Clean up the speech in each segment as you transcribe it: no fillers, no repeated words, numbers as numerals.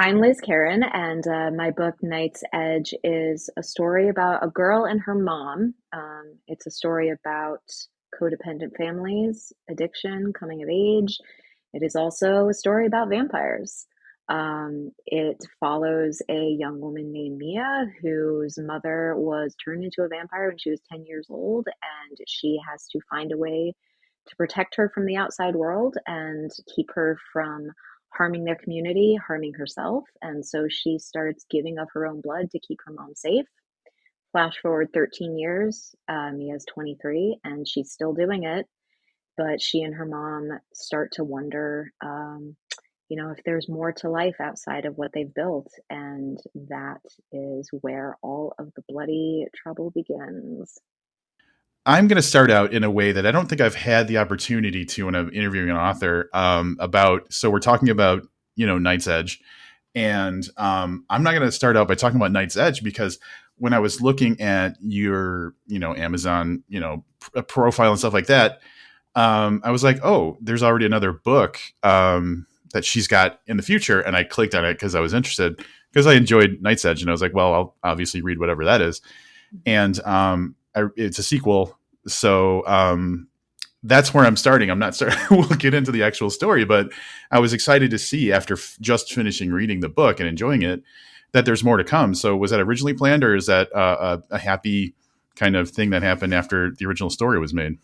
I'm Liz Kerin, and my book Night's Edge is a story about a girl and her mom. It's a story about codependent families, addiction, coming of age. It is also a story about vampires. It follows a young woman named Mia whose mother was turned into a vampire when she was 10 years old, and she has to find a way to protect her from the outside world and keep her from harming their community, harming herself. And so she starts giving of her own blood to keep her mom safe. Flash forward 13 years, Mia's 23 and she's still doing it. But she and her mom start to wonder, if there's more to life outside of what they've built. And that is where all of the bloody trouble begins. I'm going to start out in a way that I don't think I've had the opportunity to when I'm interviewing an author about. So we're talking about, Night's Edge. And I'm not going to start out by talking about Night's Edge because when I was looking at your, Amazon, profile and stuff like that, I was like, oh, there's already another book that she's got in the future. And I clicked on it because I was interested because I enjoyed Night's Edge. And I was like, well, I'll obviously read whatever that is. And it's a sequel. So that's where I'm starting. I'm not starting. We'll get into the actual story, but I was excited to see after just finishing reading the book and enjoying it that there's more to come. So was that originally planned, or is that a happy kind of thing that happened after the original story was made?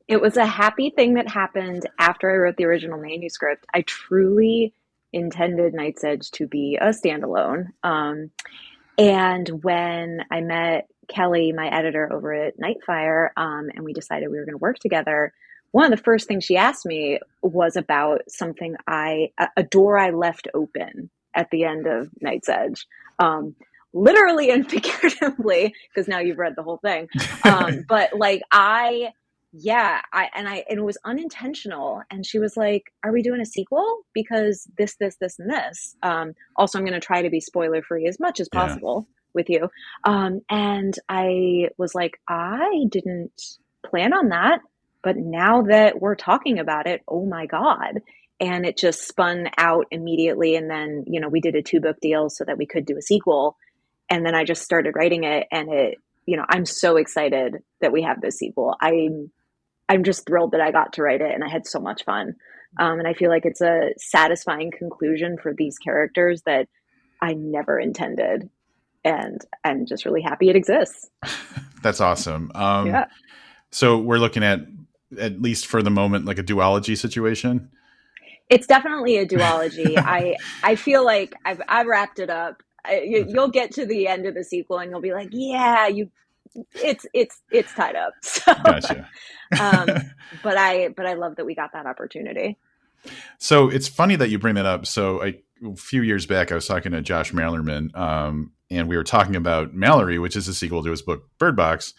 It was a happy thing that happened after I wrote the original manuscript. I truly intended Night's Edge to be a standalone. And when I met Kelly, my editor over at Nightfire, and we decided we were going to work together, one of the first things she asked me was about a door I left open at the end of Night's Edge. Literally and figuratively, because now you've read the whole thing. But like and it was unintentional. And she was like, "Are we doing a sequel? Because this, and this." Also, I'm going to try to be spoiler free as much as Yeah. possible with you. And I was like, I didn't plan on that, but now that we're talking about it, oh my God. And it just spun out immediately. And then, we did a 2-book deal so that we could do a sequel. And then I just started writing it, and I'm so excited that we have this sequel. I'm just thrilled that I got to write it, and I had so much fun. And I feel like it's a satisfying conclusion for these characters that I never intended. And I'm just really happy it exists. That's awesome. Yeah. So we're looking at least for the moment, like a duology situation. It's definitely a duology. I feel like I've wrapped it up. You'll get to the end of the sequel and you'll be like, yeah, it's tied up. So, Gotcha. but I love that we got that opportunity. So it's funny that you bring that up. So a few years back, I was talking to Josh Mallerman, and we were talking about Mallory, which is a sequel to his book Bird Box.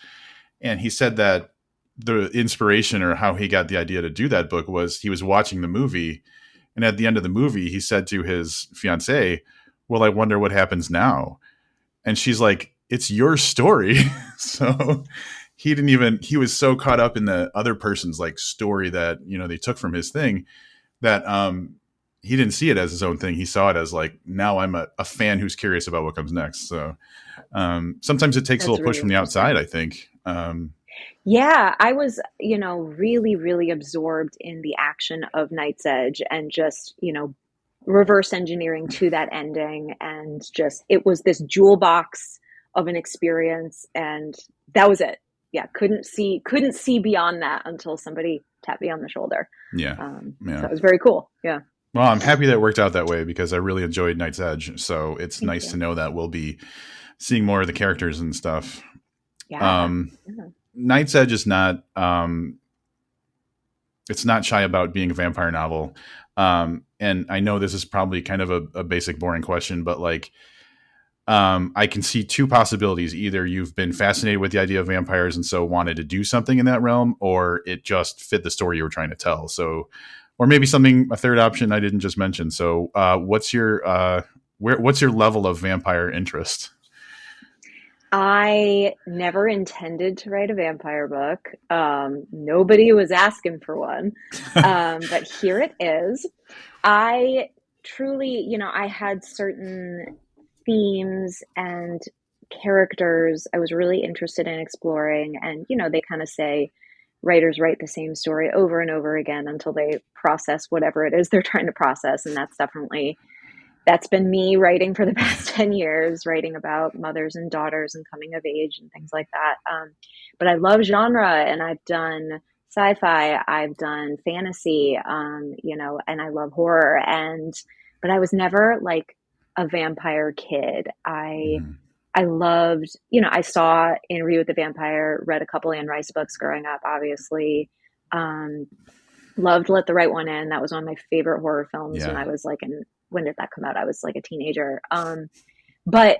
And he said that the inspiration or how he got the idea to do that book was he was watching the movie. And at the end of the movie, he said to his fiancée, well, I wonder what happens now. And she's like, it's your story. So he was so caught up in the other person's like story that, they took from his thing that, he didn't see it as his own thing. He saw it as like, now I'm a fan who's curious about what comes next. So, sometimes it takes a That's little push really from the outside, interesting. I think. Yeah, I was, really, really absorbed in the action of Night's Edge and just, reverse engineering to that ending. And just, it was this jewel box of an experience. And that was it. Yeah. Couldn't see beyond that until somebody tapped me on the shoulder. Yeah. So Yeah. it was very cool. Yeah. Well, I'm happy that it worked out that way because I really enjoyed Night's Edge. So it's Thank nice to you. know that we'll be seeing more of the characters and stuff. Yeah. Um, Yeah. Night's Edge is not, it's not shy about being a vampire novel. And I know this is probably kind of a basic, boring question, but like, I can see two possibilities. Either you've been fascinated with the idea of vampires and so wanted to do something in that realm, or it just fit the story you were trying to tell. So, or maybe a third option I didn't just mention. So, what's your level of vampire interest? I never intended to write a vampire book. Nobody was asking for one. But here it is. I truly, I had certain themes and characters I was really interested in exploring. And, they kind of say writers write the same story over and over again until they process whatever it is they're trying to process. And that's been me writing for the past 10 years, writing about mothers and daughters and coming of age and things like that. But I love genre, and I've done sci-fi, I've done fantasy, and I love horror. But I was never like a vampire kid. Mhm. I loved, I saw Interview with the Vampire, read a couple Anne Rice books growing up, obviously. Um, Loved Let the Right One In. That was one of my favorite horror films when Yeah. I was when did that come out? I was like a teenager. But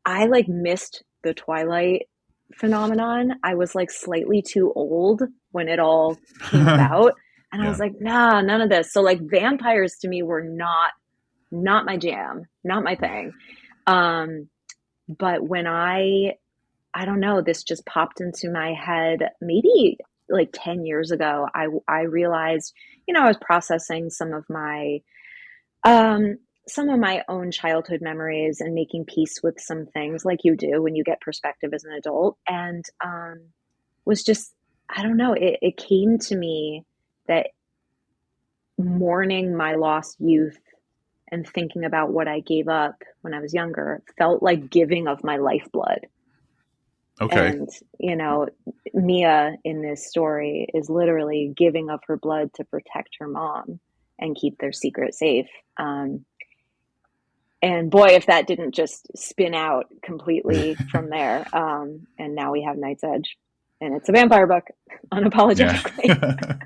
I like missed the Twilight phenomenon. I was like slightly too old when it all came about. And I was Yeah. like, nah, none of this. So like vampires to me were not my jam, not my thing. Um, but when I don't know, this just popped into my head maybe like 10 years ago. I realized, I was processing um some of my own childhood memories and making peace with some things like you do when you get perspective as an adult. And was just, I don't know, it came to me that mourning my lost youth and thinking about what I gave up when I was younger felt like giving of my lifeblood. Okay. And, Mia in this story is literally giving of her blood to protect her mom and keep their secret safe. And boy, if that didn't just spin out completely from there. And now we have Night's Edge, and it's a vampire book, Yeah. unapologetically.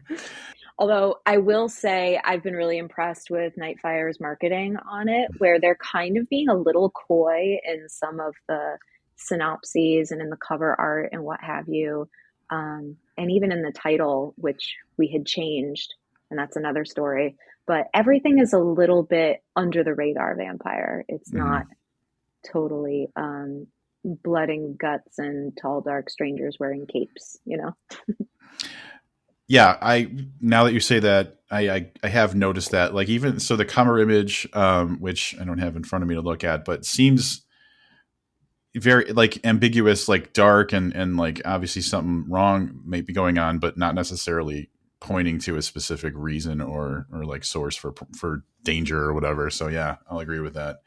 Although I will say I've been really impressed with Nightfire's marketing on it, where they're kind of being a little coy in some of the synopses and in the cover art and what have you. And even in the title, which we had changed, and that's another story. But everything is a little bit under the radar vampire. It's not Mhm. totally blood and guts and tall, dark strangers wearing capes. Yeah, I now that you say that, I have noticed that. Like even so, the cover image, which I don't have in front of me to look at, but seems very like ambiguous, like dark, and like obviously something wrong may be going on, but not necessarily pointing to a specific reason or like source for danger or whatever. So yeah, I'll agree with that.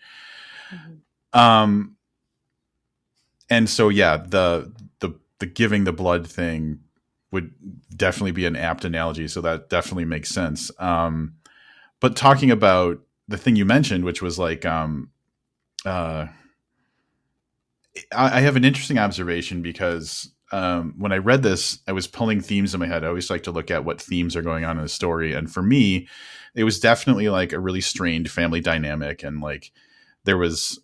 Mhm. Um, and so yeah, the giving the blood thing would definitely be an apt analogy. So that definitely makes sense. But talking about the thing you mentioned, which was like, uh, I have an interesting observation because when I read this, I was pulling themes in my head. I always like to look at what themes are going on in the story, and for me, it was definitely like a really strained family dynamic, and like there was,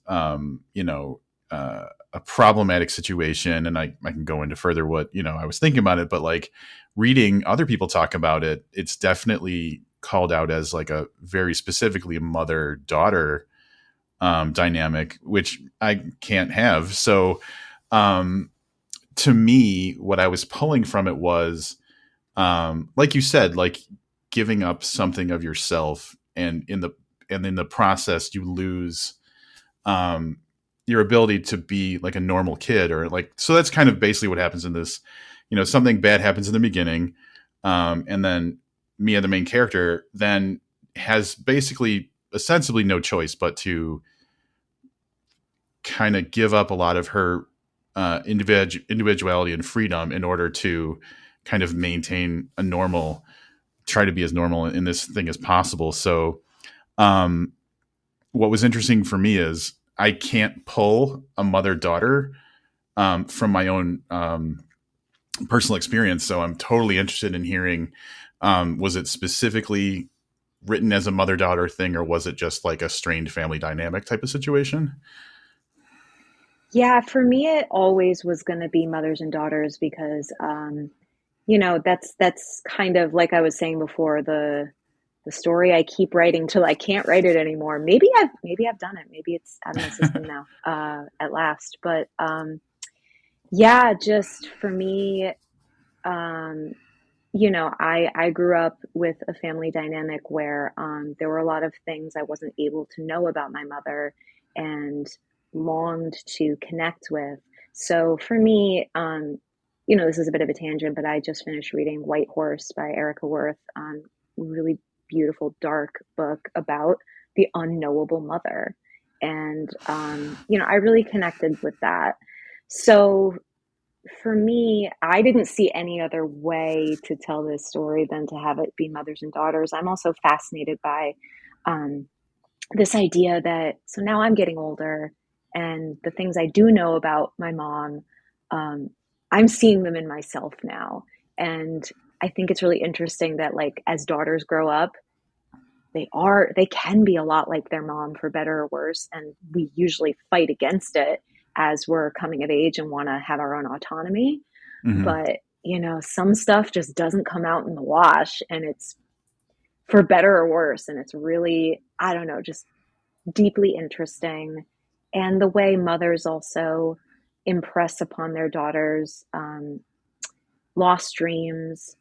a problematic situation, and I can go into further what I was thinking about it, but like reading other people talk about it, it's definitely called out as like a very specifically mother daughter dynamic, which I can't have. So, um, to me, what I was pulling from it was, like you said, like giving up something of yourself, and in the process, you lose um, your ability to be like a normal kid, or like so. That's kind of basically what happens in this. Something bad happens in the beginning, and then Mia, the main character, then has basically ostensibly no choice but to kind of give up a lot of her individuality and freedom in order to kind of maintain a normal, try to be as normal in this thing as possible. So, um, what was interesting for me is I can't pull a mother daughter from my own personal experience. So I'm totally interested in hearing, was it specifically written as a mother daughter thing, or was it just like a strained family dynamic type of situation? Yeah, for me, it always was going to be mothers and daughters because, that's kind of like I was saying before, the story I keep writing till I can't write it anymore. Maybe I've done it. Maybe it's out of my system now, at last. But yeah, just for me, um, I grew up with a family dynamic where there were a lot of things I wasn't able to know about my mother and longed to connect with. So for me, this is a bit of a tangent, but I just finished reading White Horse by Erica Worth, really beautiful, dark book about the unknowable mother. And, I really connected with that. So for me, I didn't see any other way to tell this story than to have it be mothers and daughters. I'm also fascinated by um, this idea that so now I'm getting older, and the things I do know about my mom, um, I'm seeing them in myself now. And I think it's really interesting that, like, as daughters grow up, they can be a lot like their mom for better or worse, and we usually fight against it as we're coming of age and want to have our own autonomy. Hmm. But some stuff just doesn't come out in the wash, and it's for better or worse, and it's really, I don't know, just deeply interesting. And the way mothers also impress upon their daughters lost dreams,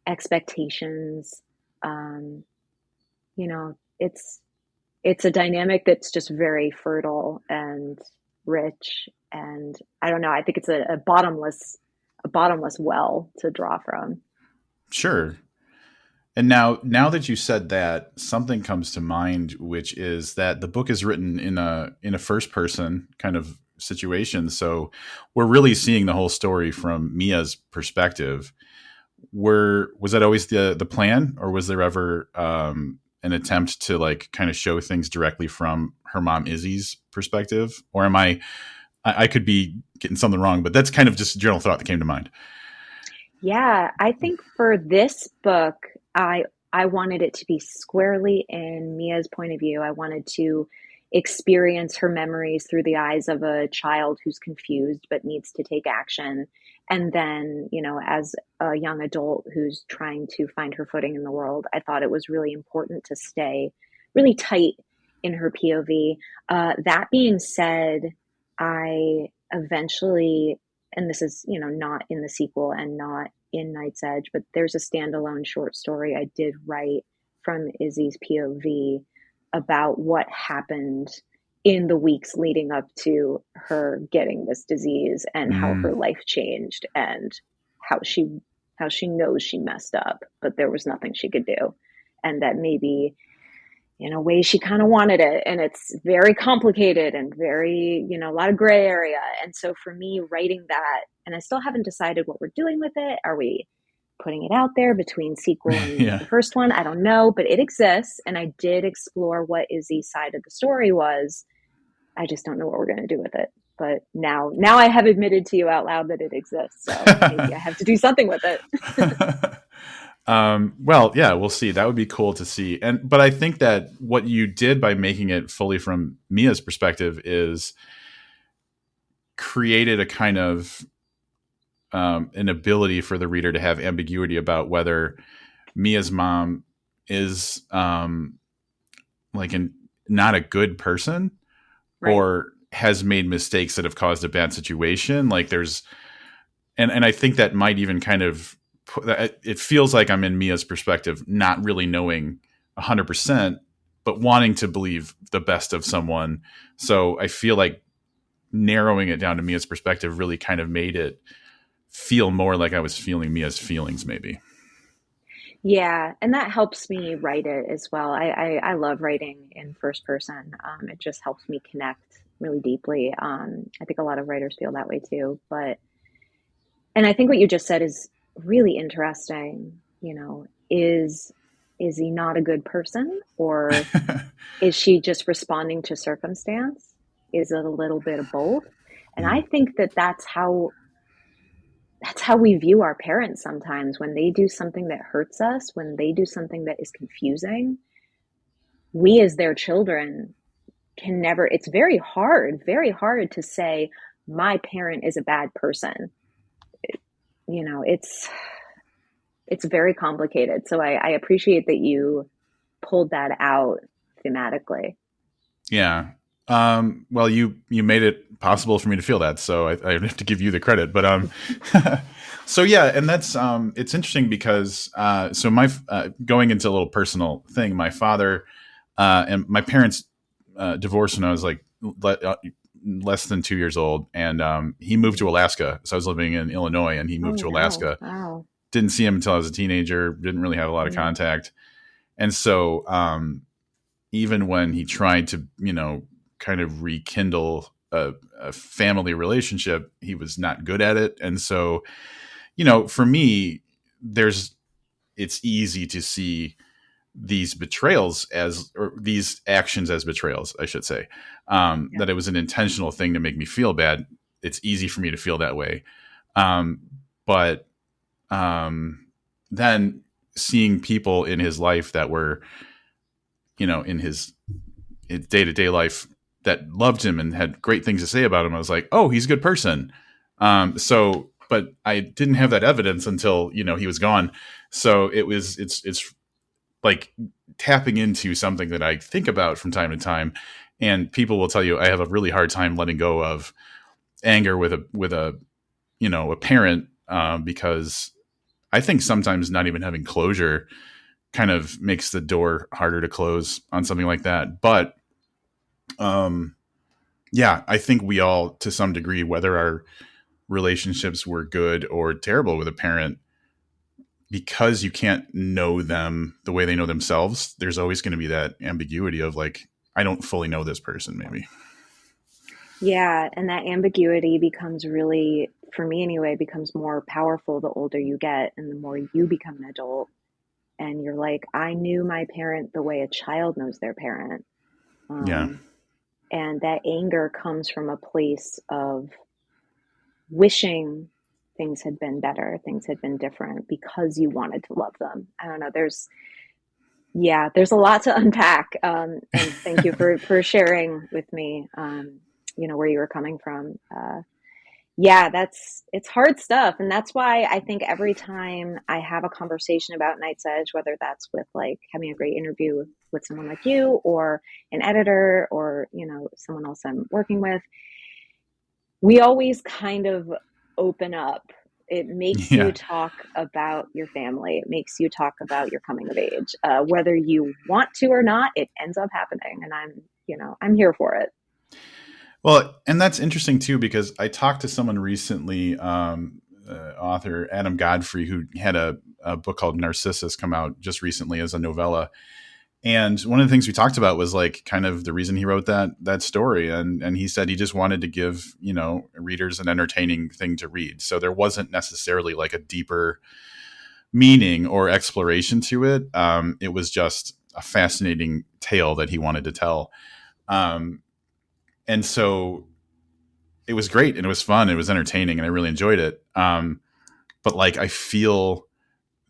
expectations. um, it's a dynamic that's just very fertile and rich, and I don't know, I think it's a bottomless well to draw from. Sure. And now that you said that, something comes to mind, which is that the book is written in a first person kind of situation. So we're really seeing the whole story from Mia's perspective. Was that always the plan, or was there ever an attempt to like kind of show things directly from her mom Izzy's perspective? Or am I could be getting something wrong, but that's kind of just a general thought that came to mind. Yeah, I think for this book, I wanted it to be squarely in Mia's point of view. I wanted to experience her memories through the eyes of a child who's confused but needs to take action. And then, as a young adult who's trying to find her footing in the world, I thought it was really important to stay really tight in her POV. That being said, I eventually, and this is, not in the sequel and not in Night's Edge, but there's a standalone short story I did write from Izzy's POV about what happened in the weeks leading up to her getting this disease and how her Mm, life changed, and how she knows she messed up, but there was nothing she could do. And that maybe in a way she kind of wanted it, and it's very complicated and very, a lot of gray area. And so for me, writing that, and I still haven't decided what we're doing with it. Are we putting it out there between sequel and yeah. the first one? I don't know, but it exists, and I did explore what Izzy's side of the story was. I just don't know what we're going to do with it. But now I have admitted to you out loud that it exists, so maybe I have to do something with it. Well, yeah, we'll see. That would be cool to see. But I think that what you did by making it fully from Mia's perspective is created a kind of an ability for the reader to have ambiguity about whether Mia's mom is like not a good person, Right. or has made mistakes that have caused a bad situation. Like there's, and I think that might even kind of, it feels like I'm in Mia's perspective, not really knowing 100%, but wanting to believe the best of someone. So I feel like narrowing it down to Mia's perspective really kind of made it feel more like I was feeling Mia's feelings, maybe. Yeah, and that helps me write it as well. I love writing in first person. It just helps me connect really deeply. I think a lot of writers feel that way too. And I think what you just said is really interesting. Is he not a good person, or is she just responding to circumstance? Is it a little bit of both? And I Mm. think that that's how we view our parents sometimes. When they do something that hurts us, when they do something that is confusing, we as their children can never, it's very hard to say my parent is a bad person. It's very complicated. So I appreciate that you pulled that out thematically. Yeah. Well, you made it possible for me to feel that, so I have to give you the credit. But so yeah, and that's it's interesting because so my going into a little personal thing, my father and my parents divorced when I was like less than 2 years old, and he moved to Alaska. So I was living in Illinois, and he Oh moved to no. Alaska. Wow. Didn't see him until I was a teenager. Didn't really have a lot of Mm. contact, and so even when he tried to, kind of rekindle a family relationship, he was not good at it. And so, for me, there's it's easy to see these betrayals as, or these actions as betrayals, I should say, Yeah. that it was an intentional thing to make me feel bad. It's easy for me to feel that way. Um, but um, then seeing people in his life that were, in his day to day life that loved him and had great things to say about him, I was like, oh, he's a good person. But I didn't have that evidence until he was gone. So it's like tapping into something that I think about from time to time. And people will tell you I have a really hard time letting go of anger with a a parent, because I think sometimes not even having closure kind of makes the door harder to close on something like that. But um, yeah, I think we all, to some degree, whether our relationships were good or terrible with a parent, because you can't know them the way they know themselves, there's always going to be that ambiguity of like, I don't fully know this person, maybe. Yeah, and that ambiguity becomes really, for me anyway, becomes more powerful the older you get and the more you become an adult. And you're like, I knew my parent the way a child knows their parent. Yeah. Um, and that anger comes from a place of wishing things had been better, things had been different because you wanted to love them. I don't know. Yeah, there's a lot to unpack. And thank you for sharing with me, where you were coming from. Yeah, it's hard stuff. And that's why I think every time I have a conversation about Night's Edge, whether that's with like having a great interview with someone like you or an editor or, someone else I'm working with, we always kind of open up. It makes you Yeah. talk about your family. It makes you talk about your coming of age. Whether you want to or not, it ends up happening. And I'm here for it. Well, and that's interesting too, because I talked to someone recently, author Adam Godfrey, who had a book called Narcissus come out just recently as a novella. And one of the things we talked about was like kind of the reason he wrote that story, and he said he just wanted to give readers an entertaining thing to read. So there wasn't necessarily like a deeper meaning or exploration to it. It was just a fascinating tale that he wanted to tell, um, and so it was great and it was fun. It was entertaining, and I really enjoyed it. But like I feel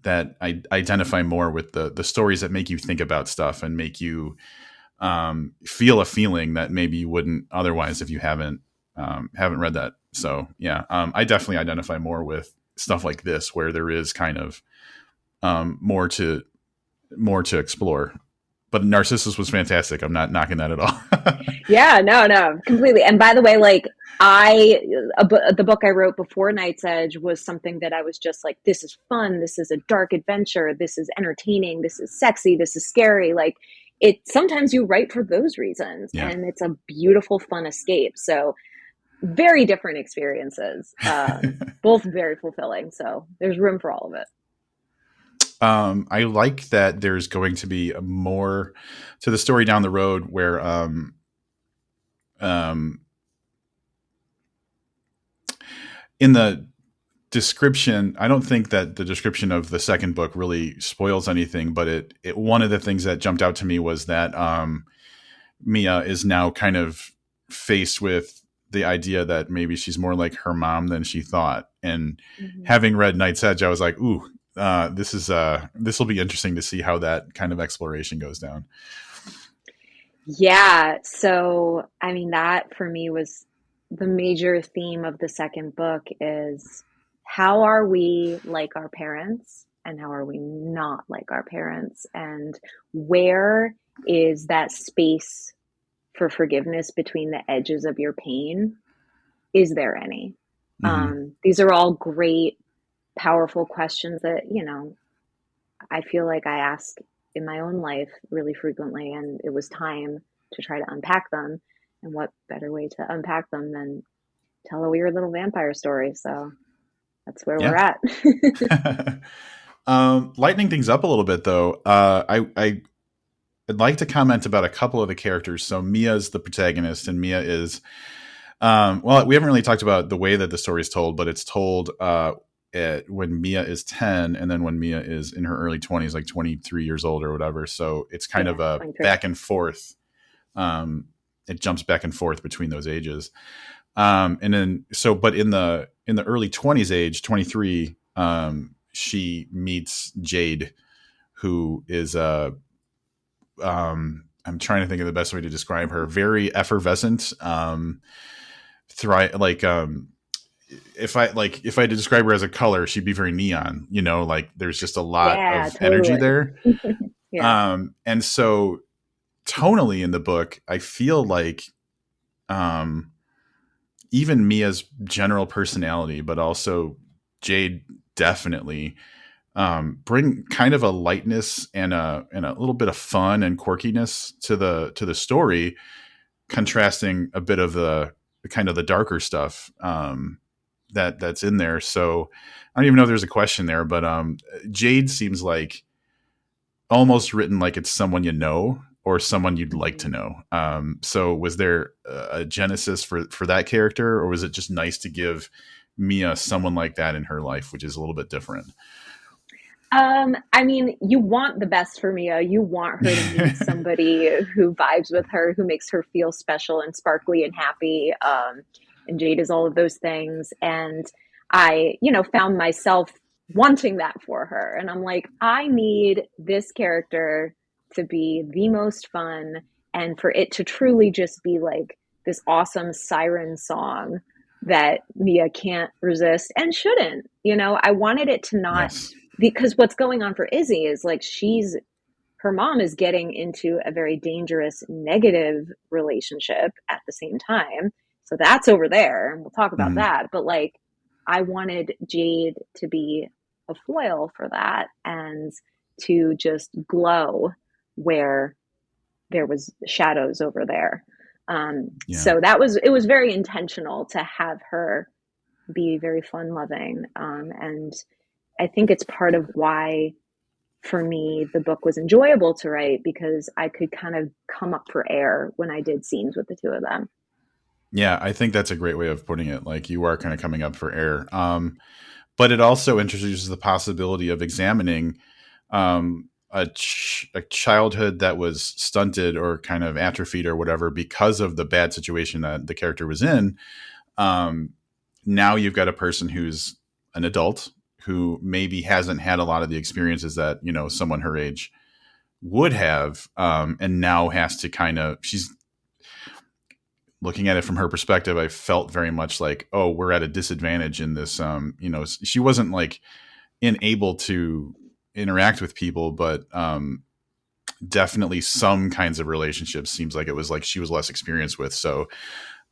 that I identify more with the stories that make you think about stuff and make you feel a feeling that maybe you wouldn't otherwise if you haven't read that. So yeah, I definitely identify more with stuff like this where there is kind of more to explore. But Narcissus was fantastic. I'm not knocking that at all. Yeah, no, no, completely. And by the way, like the book I wrote before Night's Edge was something that I was just like, this is fun. This is a dark adventure. This is entertaining. This is sexy. This is scary. Like sometimes you write for those reasons Yeah. and it's a beautiful, fun escape. So very different experiences, both very fulfilling. So there's room for all of it. I like that there's going to be more to the story down the road where um, in the description, I don't think that the description of the second book really spoils anything, but it one of the things that jumped out to me was that Mia is now kind of faced with the idea that maybe she's more like her mom than she thought. And Mm-hmm. having read Night's Edge, I was like, ooh, this will be interesting to see how that kind of exploration goes down. Yeah. So, I mean, that for me was the major theme of the second book is how are we like our parents and how are we not like our parents? And where is that space for forgiveness between the edges of your pain, is there any? Hmm. These are all great, powerful questions that, I feel like I ask in my own life really frequently, and it was time to try to unpack them. And what better way to unpack them than tell a weird little vampire story? So that's where we're Yeah. at. Lightening things up a little bit, though, I'd like to comment about a couple of the characters. So Mia's the protagonist, and Mia is well, we haven't really talked about the way that the story is told, but it's told when Mia is 10, and then when Mia is in her early 20s, like 23 years old or whatever. So it's kind Yeah, of a 23. back and forth. Um, it jumps back and forth between those ages. And then but in the early 20s age, 23, she meets Jade, who is I'm trying to think of the best way to describe her. Very effervescent. Like if I had to describe her as a color, she'd be very neon. Like there's just a lot Yeah, of energy totally. there. Yeah. And so tonally in the book, I feel like um, even Mia's general personality, but also Jade definitely bring kind of a lightness and a little bit of fun and quirkiness to the story, contrasting a bit of the kind of the darker stuff that's in there. So I don't even know if there's a question there, but Jade seems like almost written like it's someone you know or someone you'd like to Mhm. know. So was there a genesis for that character, or was it just nice to give Mia someone like that in her life, which is a little bit different? I mean, you want the best for Mia. You want her to meet somebody who vibes with her, who makes her feel special and sparkly and happy. And Jade is all of those things. And I, found myself wanting that for her. And I'm like, I need this character to be the most fun and for it to truly just be like this awesome siren song that Mia can't resist and shouldn't. I wanted it to not, Yes. because what's going on for Izzy is like her mom is getting into a very dangerous negative relationship at the same time. So that's over there, and we'll talk about Mhm. that. But like, I wanted Jade to be a foil for that and to just glow where there was shadows over there. Yeah. So it was very intentional to have her be very fun loving. And I think it's part of why, for me, the book was enjoyable to write because I could kind of come up for air when I did scenes with the two of them. Yeah, I think that's a great way of putting it. Like you are kind of coming up for air. But it also introduces the possibility of examining a childhood that was stunted or kind of atrophied or whatever because of the bad situation that the character was in. Um, Now you've got a person who's an adult who maybe hasn't had a lot of the experiences that someone her age would have, and now has to she's looking at it from her perspective. I felt very much like, oh, we're at a disadvantage in this. She wasn't like unable to interact with people, but definitely some kinds of relationships seems like it was like she was less experienced with. So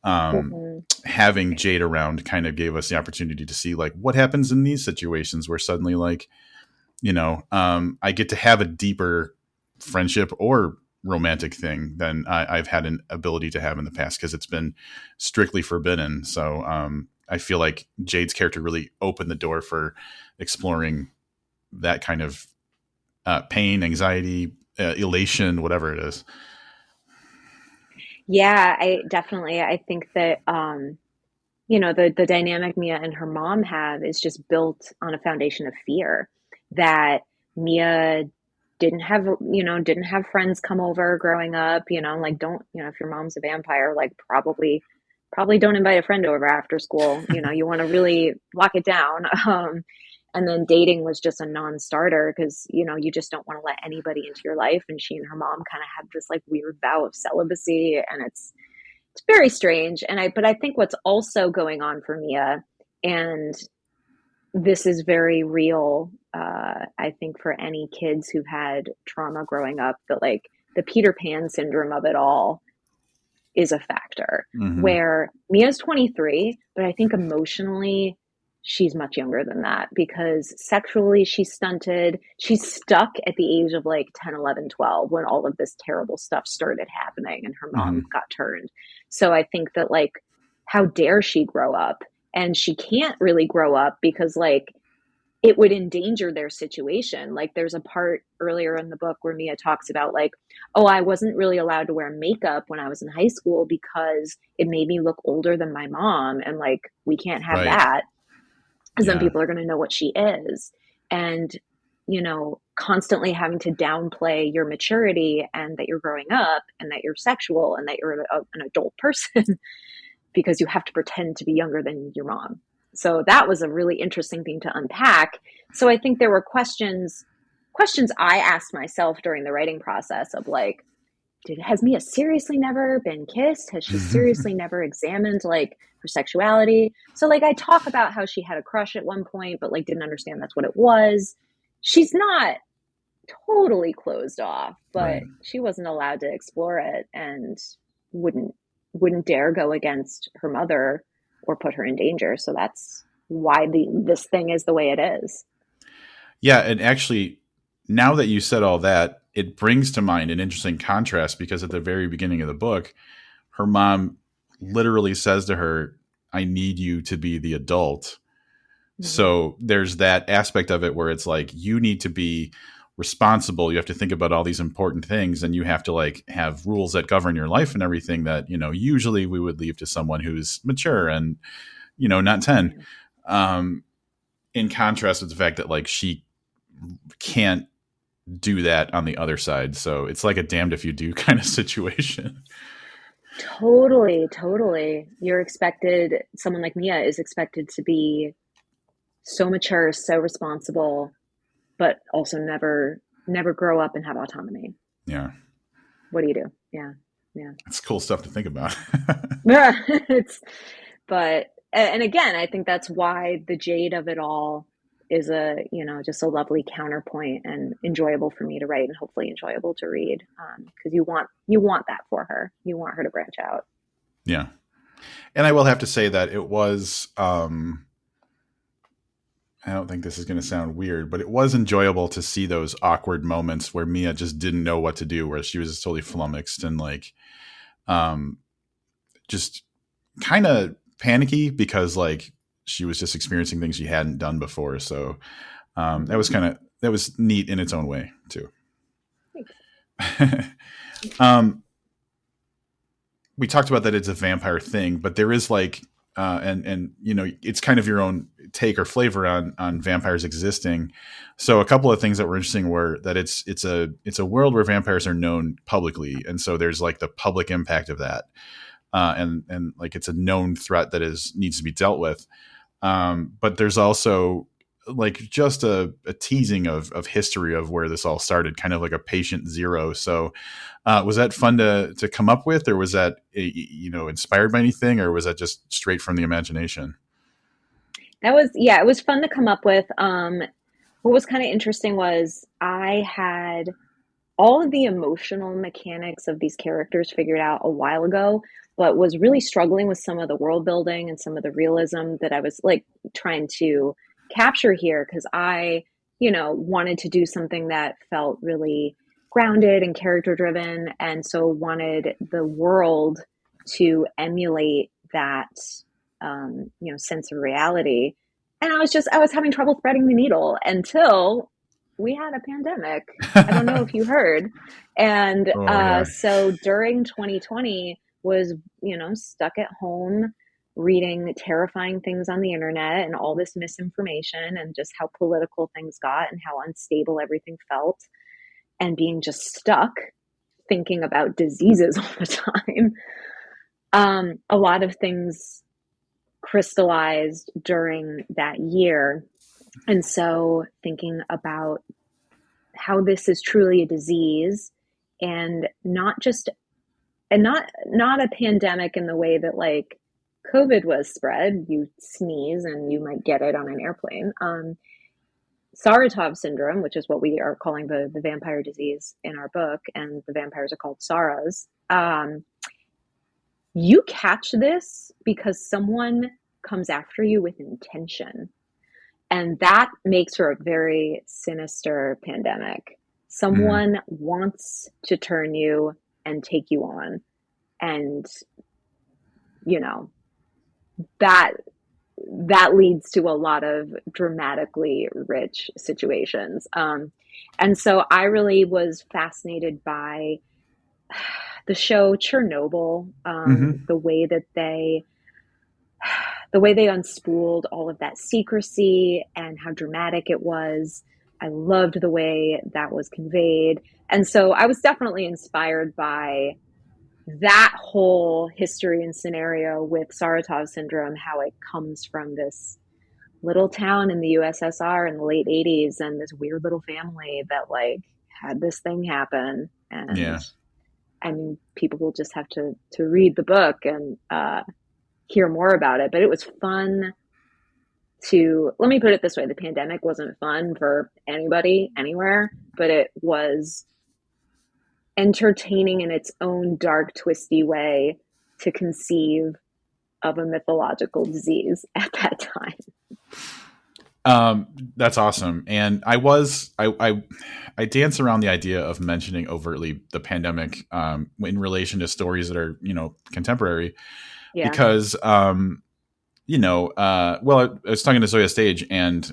um, Mm-hmm. having Jade around kind of gave us the opportunity to see like what happens in these situations where suddenly like I get to have a deeper friendship or romantic thing than I've had an ability to have in the past because it's been strictly forbidden. So I feel like Jade's character really opened the door for exploring that kind of pain, anxiety, elation, whatever it is. Yeah, I think that the dynamic Mia and her mom have is just built on a foundation of fear that Mia didn't have friends come over growing up, like don't, if your mom's a vampire, like probably don't invite a friend over after school. You want to really lock it down. And then dating was just a non-starter because, you just don't want to let anybody into your life. And she and her mom kind of had this like weird vow of celibacy, and it's very strange. But I think what's also going on for Mia, and this is very real, I think for any kids who've had trauma growing up, that like the Peter Pan syndrome of it all, is a factor. Mm-hmm. Where Mia's 23, but I think emotionally she's much younger than that because sexually she's stunted. She's stuck at the age of like 10, 11, 12 when all of this terrible stuff started happening and her mom Mm-hmm. got turned. So I think that like, how dare she grow up? And she can't really grow up because like it would endanger their situation. Like there's a part earlier in the book where Mia talks about like, oh, I wasn't really allowed to wear makeup when I was in high school because it made me look older than my mom. And like, we can't have Right. that because then Yeah. people are going to know what she is. And, constantly having to downplay your maturity and that you're growing up and that you're sexual and that you're an adult person because you have to pretend to be younger than your mom. So that was a really interesting thing to unpack. So I think there were questions I asked myself during the writing process of like, has Mia seriously never been kissed? Has she seriously never examined like her sexuality? So like I talk about how she had a crush at one point, but like didn't understand that's what it was. She's not totally closed off, Right. but she wasn't allowed to explore it and wouldn't wouldn't dare go against her mother or put her in danger. So that's why this thing is the way it is. Yeah, and actually, now that you said all that, it brings to mind an interesting contrast because at the very beginning of the book, her mom literally says to her, I need you to be the adult. Mm-hmm. So there's that aspect of it where it's like, you need to be responsible. You have to think about all these important things and you have to like have rules that govern your life and everything that, usually we would leave to someone who's mature and, not 10. Yeah. Um, in contrast with the fact that like she can't do that on the other side. So it's like a damned if you do kind of situation. Totally, totally. Someone like Mia is expected to be so mature, so responsible, but also never grow up and have autonomy. Yeah. What do you do? Yeah. Yeah. It's cool stuff to think about. it's and again, I think that's why the jade of it all is just a lovely counterpoint and enjoyable for me to write and hopefully enjoyable to read. Because you want that for her. You want her to branch out. Yeah. And I will have to say that it was, I don't think this is going to sound weird, but it was enjoyable to see those awkward moments where Mia just didn't know what to do, where she was just totally flummoxed and like, um, just kind of panicky because like she was just experiencing things she hadn't done before. So Mm-hmm. that was neat in its own way too. Thanks. um, we talked about that it's a vampire thing, but there is like, and it's kind of your own take or flavor on vampires existing. So a couple of things that were interesting were that it's a world where vampires are known publicly, and so there's like the public impact of that, and like it's a known threat that needs to be dealt with. But there's also like just a teasing of history of where this all started, kind of like a patient zero. So was that fun to come up with, or was that inspired by anything, or was that just straight from the imagination? It was fun to come up with. What was kind of interesting was I had all of the emotional mechanics of these characters figured out a while ago, but was really struggling with some of the world building and some of the realism that I was like trying to capture here because I wanted to do something that felt really grounded and character driven, and so wanted the world to emulate that sense of reality. And I was having trouble threading the needle until we had a pandemic. I don't know if you heard. And Oh yeah. so during 2020 was, stuck at home reading terrifying things on the internet and all this misinformation and just how political things got and how unstable everything felt and being just stuck thinking about diseases all the time. A lot of things crystallized during that year. And so thinking about how this is truly a disease and not a pandemic in the way that like COVID was spread. You sneeze and you might get it on an airplane. Saratov syndrome, which is what we are calling the vampire disease in our book, and the vampires are called Saras. you catch this because someone comes after you with intention. And that makes for a very sinister pandemic. Mm-hmm. Someone wants to turn you and take you on. And, you know, that that leads to a lot of dramatically rich situations. And so I really was fascinated by the show Chernobyl, Mm-hmm. the way they unspooled all of that secrecy and how dramatic it was. I loved the way that was conveyed. And so I was definitely inspired by that whole history and scenario with Saratov syndrome, how it comes from this little town in the USSR in the late 80s and this weird little family that like had this thing happen. And Yeah. I mean, people will just have to read the book and hear more about it. But it was fun to, let me put it this way, the pandemic wasn't fun for anybody anywhere, but it was entertaining in its own dark, twisty way to conceive of a mythological disease at that time. That's awesome. And I dance around the idea of mentioning overtly the pandemic in relation to stories that are, contemporary Yeah. because, well, I was talking to Zoya Stage and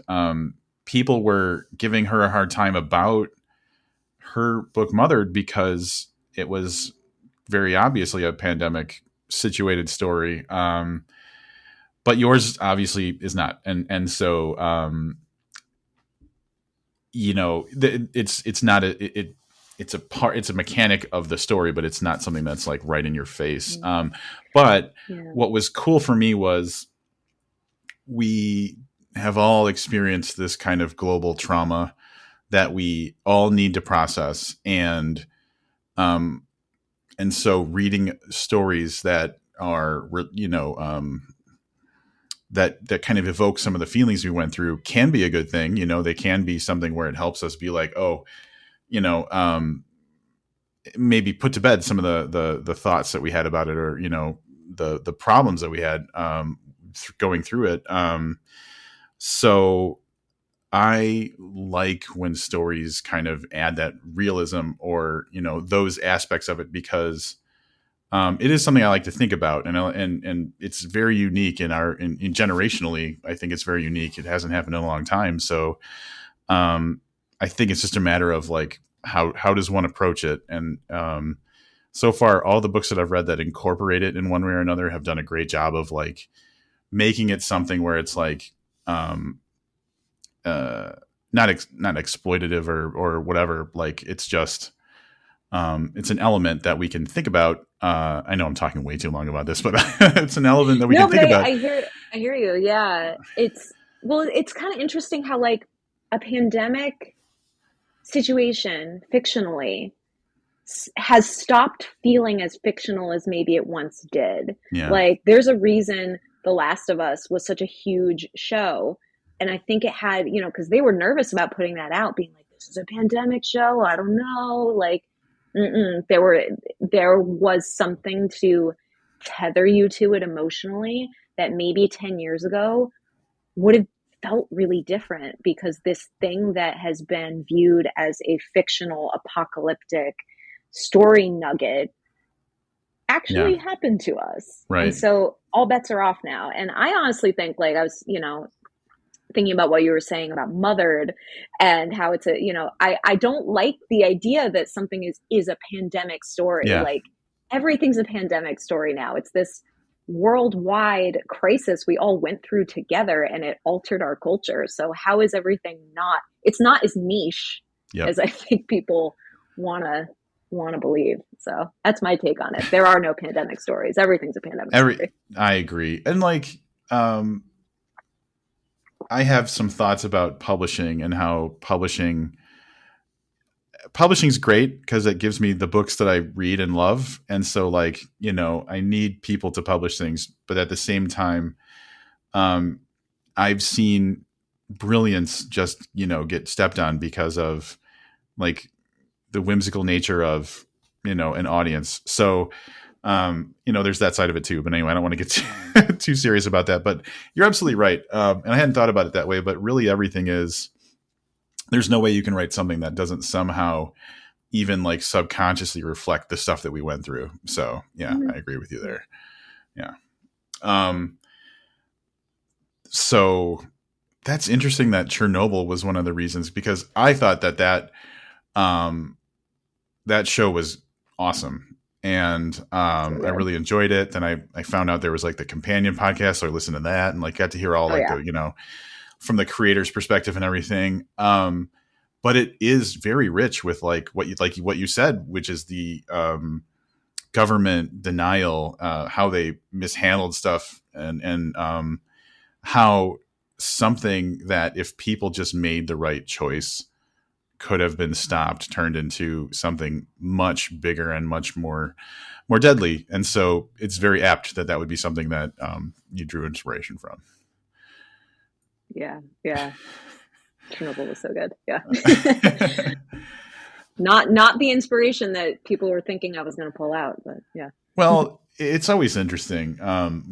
people were giving her a hard time about her book Mothered because it was very obviously a pandemic situated story. But yours obviously is not. And so, it's not it's a part, it's a mechanic of the story, but it's not something that's like right in your face. But Yeah. what was cool for me was we have all experienced this kind of global trauma that we all need to process. Um, and so reading stories that are, that kind of evoke some of the feelings we went through can be a good thing. They can be something where it helps us be like, oh, you know, um, maybe put to bed some of the thoughts that we had about it, or the problems that we had going through it. So I like when stories kind of add that realism, or those aspects of it, because it is something I like to think about, and it's very unique in generationally. I think it's very unique. It hasn't happened in a long time, so I think it's just a matter of like how does one approach it. And so far, all the books that I've read that incorporate it in one way or another have done a great job of like making it something where it's like um, uh, not exploitative or whatever. Like it's just it's an element that we can think about. I know I'm talking way too long about this, but it's an element that we can No, but think about. I hear you. Yeah. It's kind of interesting how like a pandemic situation fictionally has stopped feeling as fictional as maybe it once did. Yeah, Like, there's a reason The Last of Us was such a huge show. And I think it had, because they were nervous about putting that out, being like, this is a pandemic show. I don't know. Like, there was something to tether you to it emotionally that maybe 10 years ago would have felt really different, because this thing that has been viewed as a fictional apocalyptic story nugget yeah, actually happened to us. And right, so all bets are off now. And I honestly think, like, I was, thinking about what you were saying about Mothered and how it's I don't like the idea that something is a pandemic story. yeah. Like, everything's a pandemic story now. It's this worldwide crisis we all went through together, and it altered our culture. So how is everything not, it's not as niche Yep. as I think people want to believe. So that's my take on it. There are no pandemic stories. Everything's a pandemic Every story. I agree. And like I have some thoughts about publishing and how publishing's great because it gives me the books that I read and love. And so like, I need people to publish things, but at the same time, um I've seen brilliance just, get stepped on because of like the whimsical nature of, an audience. So There's that side of it too. But anyway, I don't want to get too serious about that. But you're absolutely right. And I hadn't thought about it that way, but really everything is, there's no way you can write something that doesn't somehow even like subconsciously reflect the stuff that we went through. So yeah, Mhm. I agree with you there. Yeah. Um, so that's interesting that Chernobyl was one of the reasons, because I thought um, that show was awesome. And So I good. really enjoyed it. Then I found out there was like the companion podcast, so I listened to that and like got to hear all Oh like yeah. the, from the creator's perspective and everything. But it is very rich with what you said, which is the government denial, how they mishandled stuff, and how something that if people just made the right choice could have been stopped turned into something much bigger and much more deadly. And so it's very apt that that would be something that you drew inspiration from. Yeah. Yeah. Chernobyl was so good. Yeah. Not the inspiration that people were thinking I was going to pull out, but yeah. Well, it's always interesting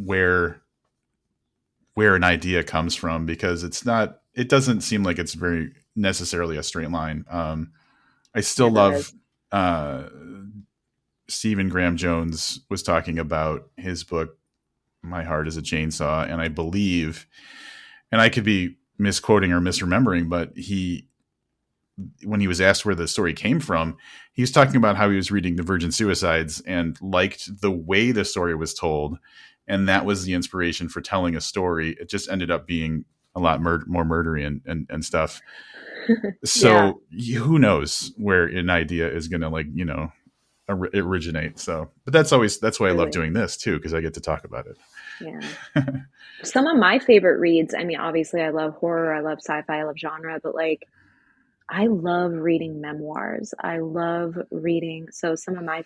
where an idea comes from, because it doesn't seem like it's very necessarily a straight line. I still Never love is. uh, Stephen Graham Jones was talking about his book My Heart is a Chainsaw, and I believe, and I could be misquoting or misremembering, but when he was asked where the story came from, he was talking about how he was reading The Virgin Suicides and liked the way the story was told, and that was the inspiration for telling a story. It just ended up being a lot more murdery and stuff. Yeah, So who knows where an idea is going to originate. So, but that's why I love truly. doing this too, because I get to talk about it. Yeah. Some of my favorite reads, I mean, obviously I love horror, I love sci-fi, I love genre, but like I love reading memoirs. I love reading. So some of my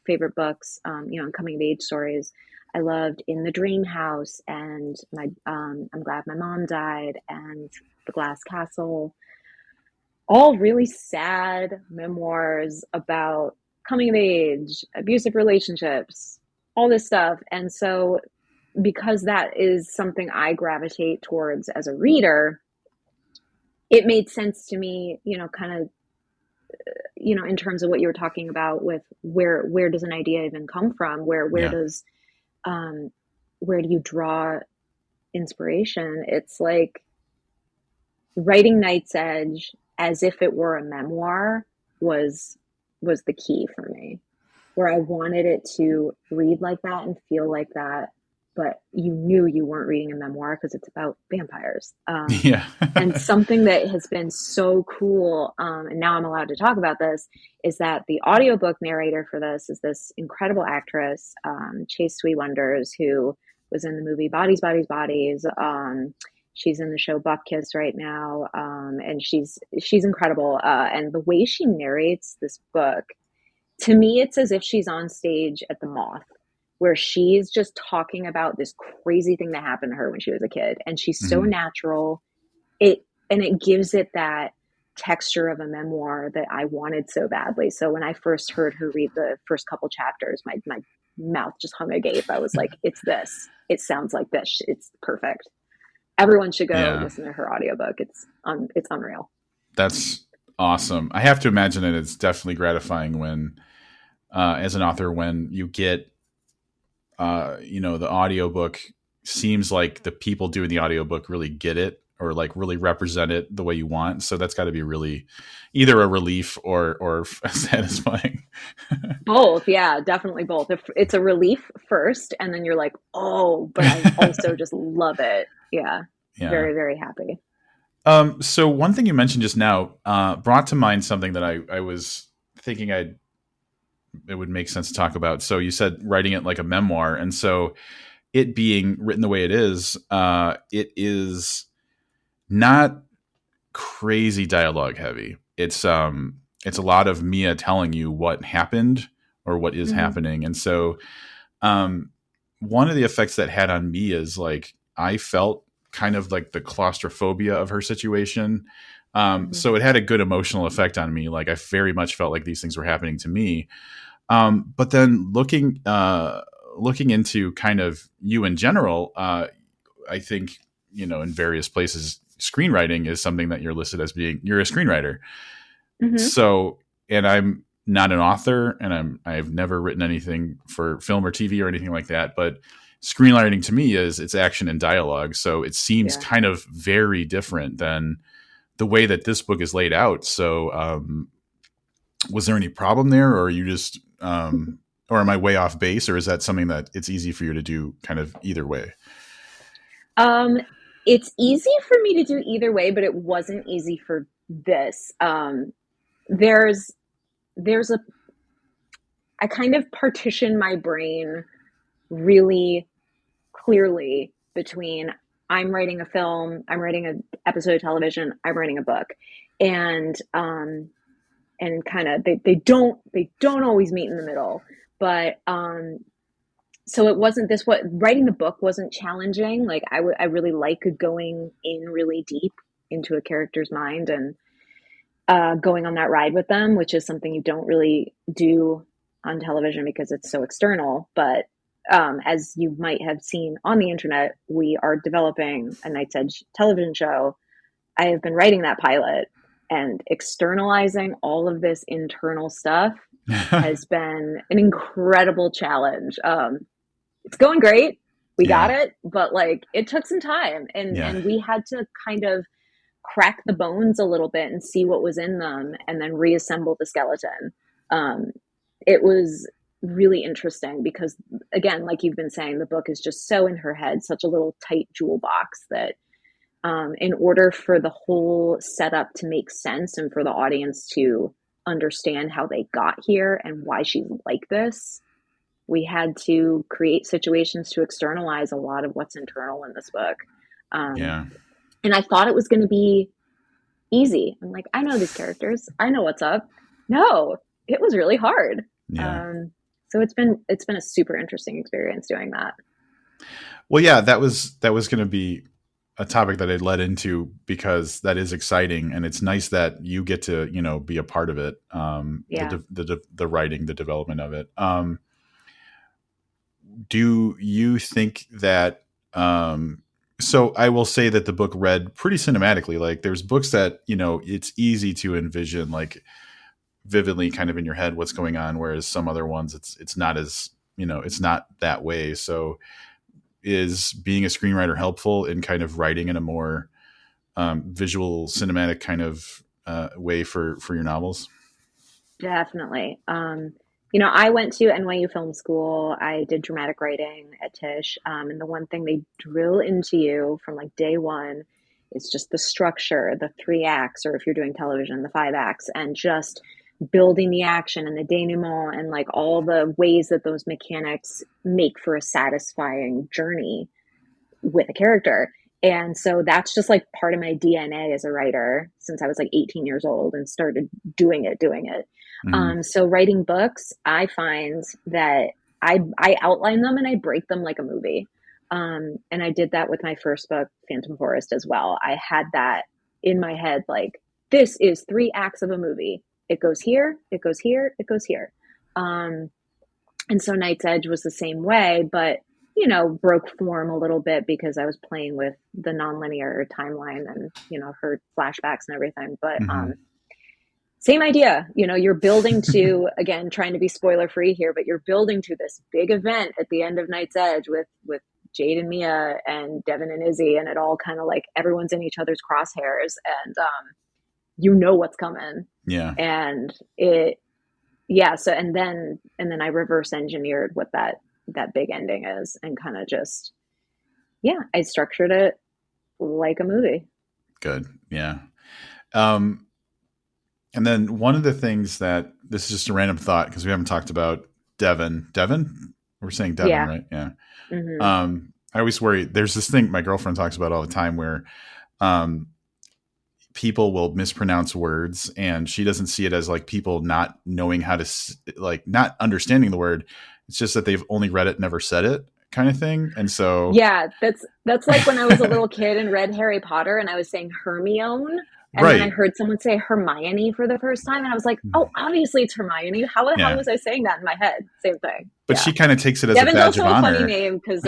favorite books, coming of age stories. I loved In the Dream House and my I'm Glad My Mom Died and The Glass Castle. All really sad memoirs about coming of age, abusive relationships, all this stuff. And so because that is something I gravitate towards as a reader, it made sense to me, kind of in terms of what you were talking about with where does an idea even come from? Where Yeah. does um where do you draw inspiration? It's like writing Night's Edge as if it were a memoir was was the key for me. Where I wanted it to read like that and feel like that, but you knew you weren't reading a memoir because it's about vampires. Yeah. And something that has been so cool, and now I'm allowed to talk about this, is that the audiobook narrator for this is this incredible actress, Chase Sweet Wonders, who was in the movie Bodies, Bodies, Bodies. She's in the show Buck Kiss right now, and she's incredible. And the way she narrates this book, to me, it's as if she's on stage at the Moth, where she's just talking about this crazy thing that happened to her when she was a kid, and she's so Hmm. natural. It gives it that texture of a memoir that I wanted so badly. So when I first heard her read the first couple chapters, my mouth just hung agape. I was like, it's this. It sounds like this. It's perfect. Everyone should go Yeah. listen to her audiobook. It's unreal. That's awesome. I have to imagine that it's definitely gratifying when, as an author, when you get, the audiobook seems like the people doing the audiobook really get it or like really represent it the way you want. So that's got to be really either a relief or satisfying. Both, yeah, definitely both. If it's a relief first, and then you're like, oh, but I also just love it. Yeah, Yeah. very, very happy. So one thing you mentioned just now brought to mind something that I was thinking it would make sense to talk about. So you said writing it like a memoir, and so it being written the way it is not crazy dialogue heavy. It's a lot of Mia telling you what happened or what is Hmm. happening, and so um, one of the effects that had on me is like I felt kind of like the claustrophobia of her situation. Hmm. So it had a good emotional effect on me. Like I very much felt like these things were happening to me. But then looking into kind of you in general, I think, in various places, screenwriting is something that you're listed as being, you're a screenwriter. Hmm. So, and I'm not an author, and I've never written anything for film or TV or anything like that. But screenwriting to me is it's action and dialogue. So it seems Yeah. kind of very different than the way that this book is laid out. So, was there any problem there, or are you just, or am I way off base, or is that something that it's easy for you to do kind of either way? Um, it's easy for me to do either way, but it wasn't easy for this. There's there's a I kind of partition my brain really clearly between I'm writing a film, I'm writing an episode of television, I'm writing a book, and kind of they don't always meet in the middle, but so it wasn't this what writing the book wasn't challenging. Like I really like going in really deep into a character's mind and going on that ride with them, which is something you don't really do on television because it's so external. But as you might have seen on the internet, we are developing a Night's Edge television show. I have been writing that pilot, and externalizing all of this internal stuff has been an incredible challenge. It's going great. We got Yeah. it, but like it took some time, and Yeah. we had to kind of crack the bones a little bit and see what was in them and then reassemble the skeleton. Um, it was really interesting because, again, like you've been saying, the book is just so in her head, such a little tight jewel box that in order for the whole setup to make sense and for the audience to understand how they got here and why she's like this, we had to create situations to externalize a lot of what's internal in this book. Um, Yeah. and I thought it was going to be easy. I'm like, I know these characters. I know what's up. No, it was really hard. Yeah. So it's been a super interesting experience doing that. Well, yeah, that was going to be a topic that I led into because that is exciting, and it's nice that you get to, be a part of it. Yeah. The writing, the development of it. Do you think that? So I will say that the book read pretty cinematically. Like there's books that it's easy to envision like vividly, kind of in your head what's going on, whereas some other ones it's not as it's not that way. So is being a screenwriter helpful in kind of writing in a more visual, cinematic kind of way for your novels? Definitely. I went to NYU Film School. I did dramatic writing at Tisch. And the one thing they drill into you from like day one is just the structure, the three acts, or if you're doing television, the five acts, and just building the action and the denouement and like all the ways that those mechanics make for a satisfying journey with a character. And so that's just like part of my DNA as a writer since I was like 18 years old and started doing it. Mm-hmm. So writing books, I find that I outline them and I break them like a movie. And I did that with my first book, Phantom Forest, as well. I had that in my head, like this is three acts of a movie. It goes here, it goes here, it goes here. Um, and so Night's Edge was the same way, but broke form a little bit because I was playing with the nonlinear timeline and her flashbacks and everything. But Mm-hmm. same idea. You're building to, again, trying to be spoiler free here, but you're building to this big event at the end of Night's Edge with Jade and Mia and Devin and Izzy, and it all kind of like everyone's in each other's crosshairs, and what's coming, Yeah. and it yeah. So and then I reverse engineered what that big ending is, and kind of just I structured it like a movie. Good. Yeah. Um, and then one of the things that this is just a random thought because we haven't talked about Devin. Devin? We're saying Devin, Yeah. right? Yeah. Hmm. I always worry. There's this thing my girlfriend talks about all the time where um, people will mispronounce words, and she doesn't see it as like people not knowing how to like not understanding the word. It's just that they've only read it, never said it, kind of thing. And so, Yeah, that's like when I was a little kid and read Harry Potter and I was saying Hermione And then I Right. heard someone say Hermione for the first time, and I was like, oh, obviously it's Hermione. How the hell Yeah. was I saying that in my head? Same thing. But Yeah. she kind of takes it as a Devin's badge of also a funny honor. name because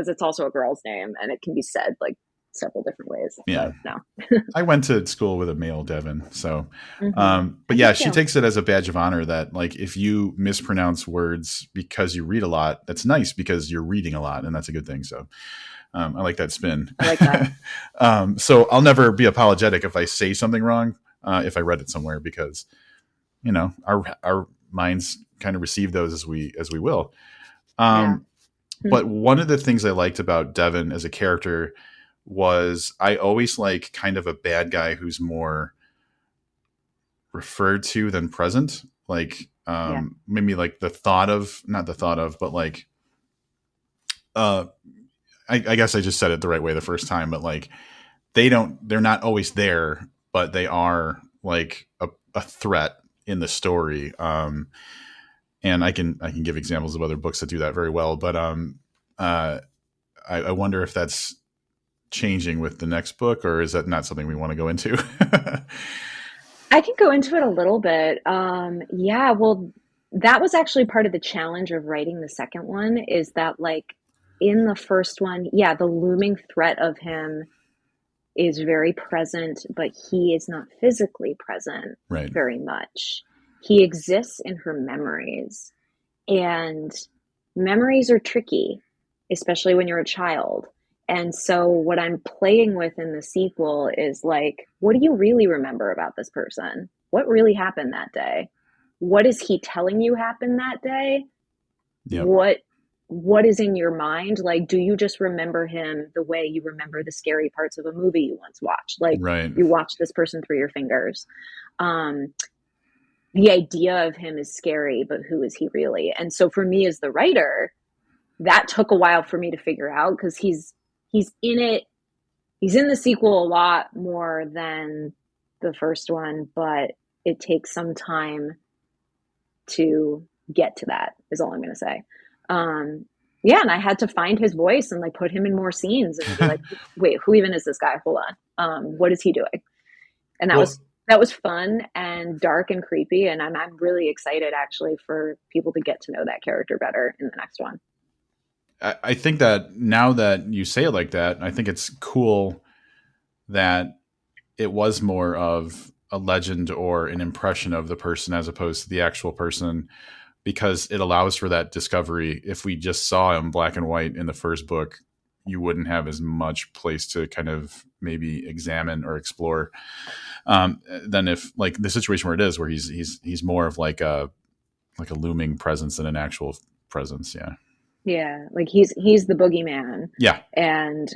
it's also a girl's name and it can be said like several different ways. Yeah. But no. I went to school with a male Devin. So, I but did yeah, she too. takes it as a badge of honor that, like, if you mispronounce words because you read a lot, that's nice because you're reading a lot, and that's a good thing. So, I like that spin. I like that. So I'll never be apologetic if I say something wrong, if I read it somewhere, because our minds kind of receive those as we will. Yeah. Um, but one of the things I liked about Devin as a character was I always like kind of a bad guy who's more referred to than present. Like Yeah. maybe like not the thought of, but like uh I guess I just said it the right way the first time, but like they're not always there, but they are like a threat in the story. And I can give examples of other books that do that very well, but uh I wonder if that's changing with the next book, or is that not something we want to go into? I can go into it a little bit. Yeah, well, that was actually part of the challenge of writing the second one is that like in the first one, yeah, the looming threat of him is very present, but he is not physically present Right. very much. He exists in her memories. And memories are tricky, especially when you're a child. And so, what I'm playing with in the sequel is like, what do you really remember about this person? What really happened that day? What is he telling you happened that day? Yep. What is in your mind? Like, do you just remember him the way you remember the scary parts of a movie you once watched? Like, Right. you watched this person through your fingers. Um, the idea of him is scary, but who is he really? And so for me as the writer, that took a while for me to figure out because he's in it. He's in the sequel a lot more than the first one, but it takes some time to get to that. Is all I'm going to say. Yeah, and I had to find his voice and like put him in more scenes and be like, wait, who even is this guy? Hold on, what is he doing? And Well, that was fun and dark and creepy, and I'm really excited actually for people to get to know that character better in the next one. I think that now that you say it like that, I think it's cool that it was more of a legend or an impression of the person as opposed to the actual person, because it allows for that discovery. If we just saw him black and white in the first book, you wouldn't have as much place to kind of maybe examine or explore than if like the situation where it is, where he's more of like a looming presence than an actual presence. Yeah. Yeah, like he's the boogeyman, Yeah. and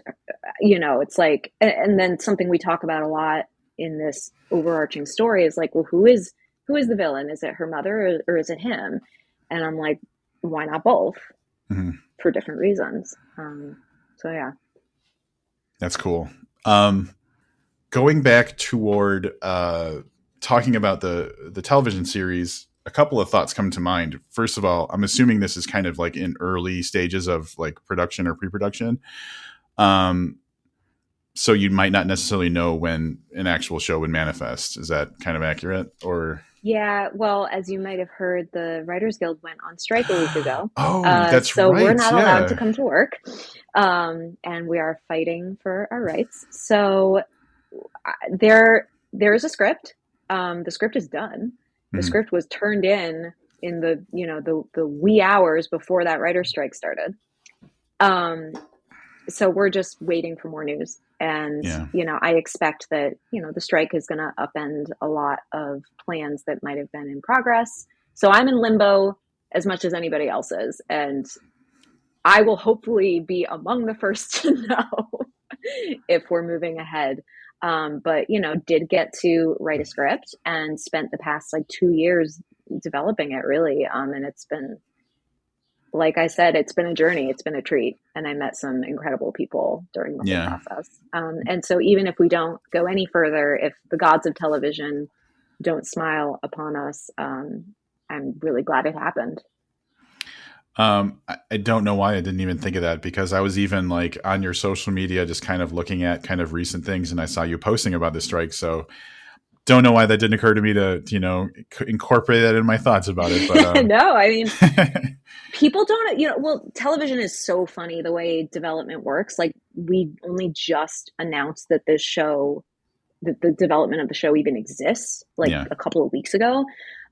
it's like, and then something we talk about a lot in this overarching story is like, well, who is the villain? Is it her mother or is it him? And I'm like, why not both Mhm. for different reasons? So yeah. That's cool. Um, Going back toward talking about the television series, a couple of thoughts come to mind. First of all, I'm assuming this is kind of like in early stages of like production or pre-production. Um, so you might not necessarily know when an actual show would manifest. Is that kind of accurate? Or Yeah, well, as you might have heard, the Writers Guild went on strike a week ago. oh, that's So we're right. not allowed to Yeah. come to work. And we are fighting for our rights. So there is a script. The script is done. The Mhm. script was turned in the wee hours before that writer's strike started. Um, so we're just waiting for more news. And, Yeah. I expect that, the strike is going to upend a lot of plans that might have been in progress. So I'm in limbo as much as anybody else is. And I will hopefully be among the first to know if we're moving ahead. But, did get to write a script and spent the past like 2 years developing it really. And it's been, like I said, it's been a journey. It's been a treat. And I met some incredible people during the whole Yeah. process. And so even if we don't go any further, if the gods of television don't smile upon us, I'm really glad it happened. I don't know why I didn't even think of that, because I was even like on your social media, just kind of looking at kind of recent things, and I saw you posting about the strike. So don't know why that didn't occur to me to, incorporate that in my thoughts about it. But, No, I mean, people don't, well, television is so funny the way development works. Like, we only just announced that this show, that the development of the show even exists, like yeah, a couple of weeks ago,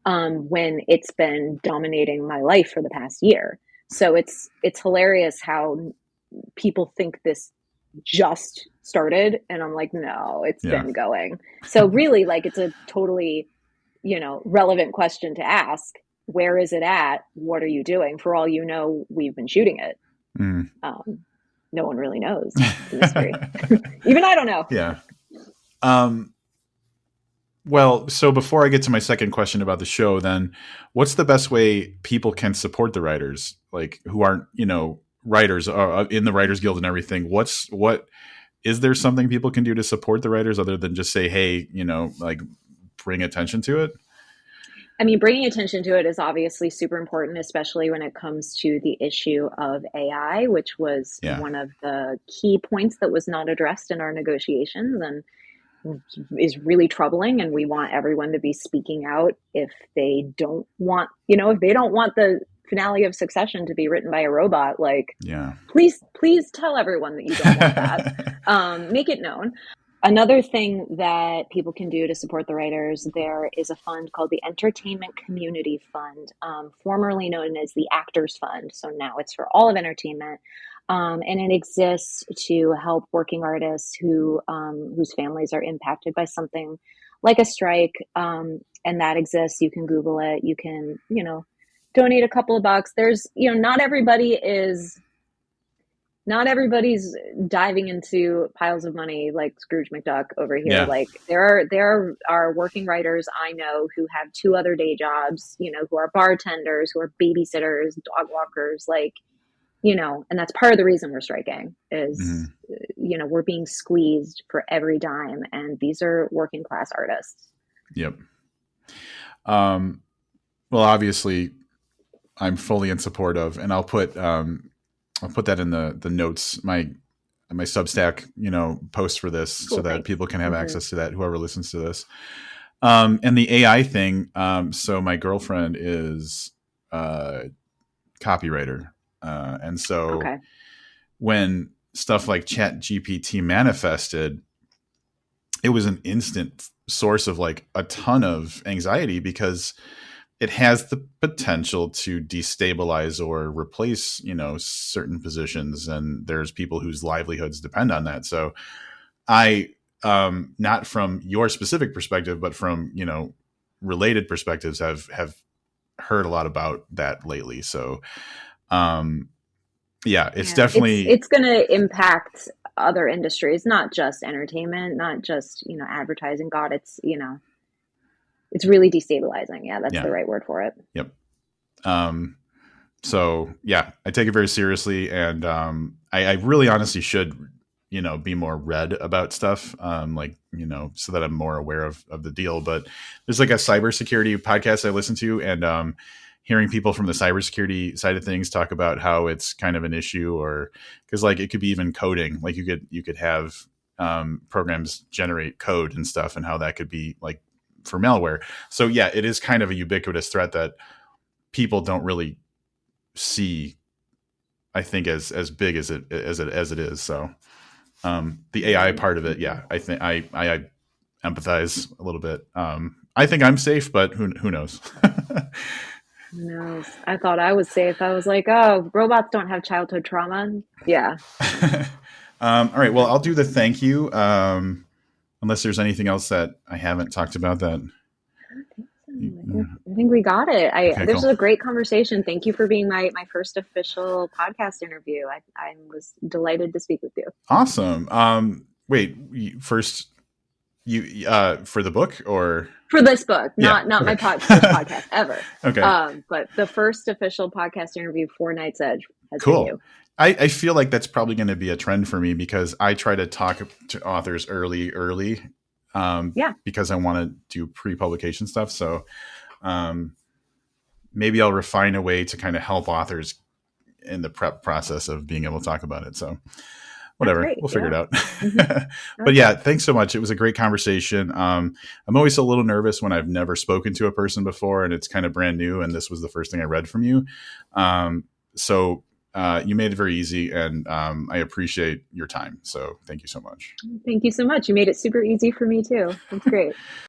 when it's been dominating my life for the past year. So it's hilarious how people think this just started, and I'm like, no, it's yeah. been going. So really, like, it's a totally, relevant question to ask. Where is it at? What are you doing? For all you know, we've been shooting it. Mm. um, no one really knows. It's a mystery. Even I don't know. Yeah. Um, well, so before I get to my second question about the show, then what's the best way people can support the writers, like who aren't, writers in the Writers Guild and everything? What is there something people can do to support the writers other than just say, hey, like bring attention to it? I mean, bringing attention to it is obviously super important, especially when it comes to the issue of AI, which was Yeah. one of the key points that was not addressed in our negotiations and is really troubling. And we want everyone to be speaking out if they don't want, if they don't want the finale of Succession to be written by a robot. Like, Yeah. please tell everyone that you don't want that. Make it known. Another thing that people can do to support the writers, there is a fund called the Entertainment Community Fund, formerly known as the Actors Fund. So now it's for all of entertainment. And it exists to help working artists whose families are impacted by something like a strike. And that exists. You can Google it. You can, donate a couple of bucks. There's, not everybody's diving into piles of money like Scrooge McDuck over here. Yeah. Like, there are working writers I know who have two other day jobs, who are bartenders, who are babysitters, dog walkers, like, and that's part of the reason we're striking is, Mhm. we're being squeezed for every dime, and these are working class artists. Yep. Um, well, obviously, I'm fully in support of, and I'll put that in the notes, my Substack, post for this, so Cool, that thanks. people can have Hmm. access to that. Whoever listens to this, and the AI thing. So my girlfriend is a copywriter, and so Okay. when stuff like Chat GPT manifested, it was an instant source of like a ton of anxiety, because it has the potential to destabilize or replace, certain positions, and there's people whose livelihoods depend on that. So I, not from your specific perspective, but from, related perspectives, have heard a lot about that lately. So um yeah, it's Yeah, it's definitely, it's going to impact other industries, not just entertainment, not just, advertising. God, it's really destabilizing. Yeah, that's yeah, the right word for it. yep. um so yeah, I take it very seriously, and I really honestly should, be more read about stuff, like, so that I'm more aware of the deal. But there's like a cybersecurity podcast I listen to, and hearing people from the cybersecurity side of things talk about how it's kind of an issue, or because like it could be even coding, like you could have programs generate code and stuff, and how that could be like for malware. So yeah, it is kind of a ubiquitous threat that people don't really see, I think, as big as it is. So the AI Right. part of it, Mhm. yeah, I think I empathize a little bit. I think I'm safe, but who knows? Who knows? I thought I was safe. I was like, oh, robots don't have childhood trauma. Yeah. All right, well, I'll do the thank you. Unless there's anything else that I haven't talked about that. I don't think so. I think we got it. Okay, This cool, was a great conversation. Thank you for being my first official podcast interview. I was delighted to speak with you. awesome. Wait, first you for the book, or For this book, yeah, not my okay, first podcast ever. okay. But the first official podcast interview for Night's Edge has been Cool. you. I feel like that's probably going to be a trend for me, because I try to talk to authors early, Yeah. because I want to do pre-publication stuff. So um, maybe I'll refine a way to kind of help authors in the prep process of being able to talk about it. So That's whatever, great. we'll figure it Yeah. out. Hmm. But yeah, Okay. thanks so much. It was a great conversation. I'm always a little nervous when I've never spoken to a person before and it's kind of brand new. And this was the first thing I read from you. So you made it very easy, and I appreciate your time. So thank you so much. Thank you so much. You made it super easy for me too. That's great.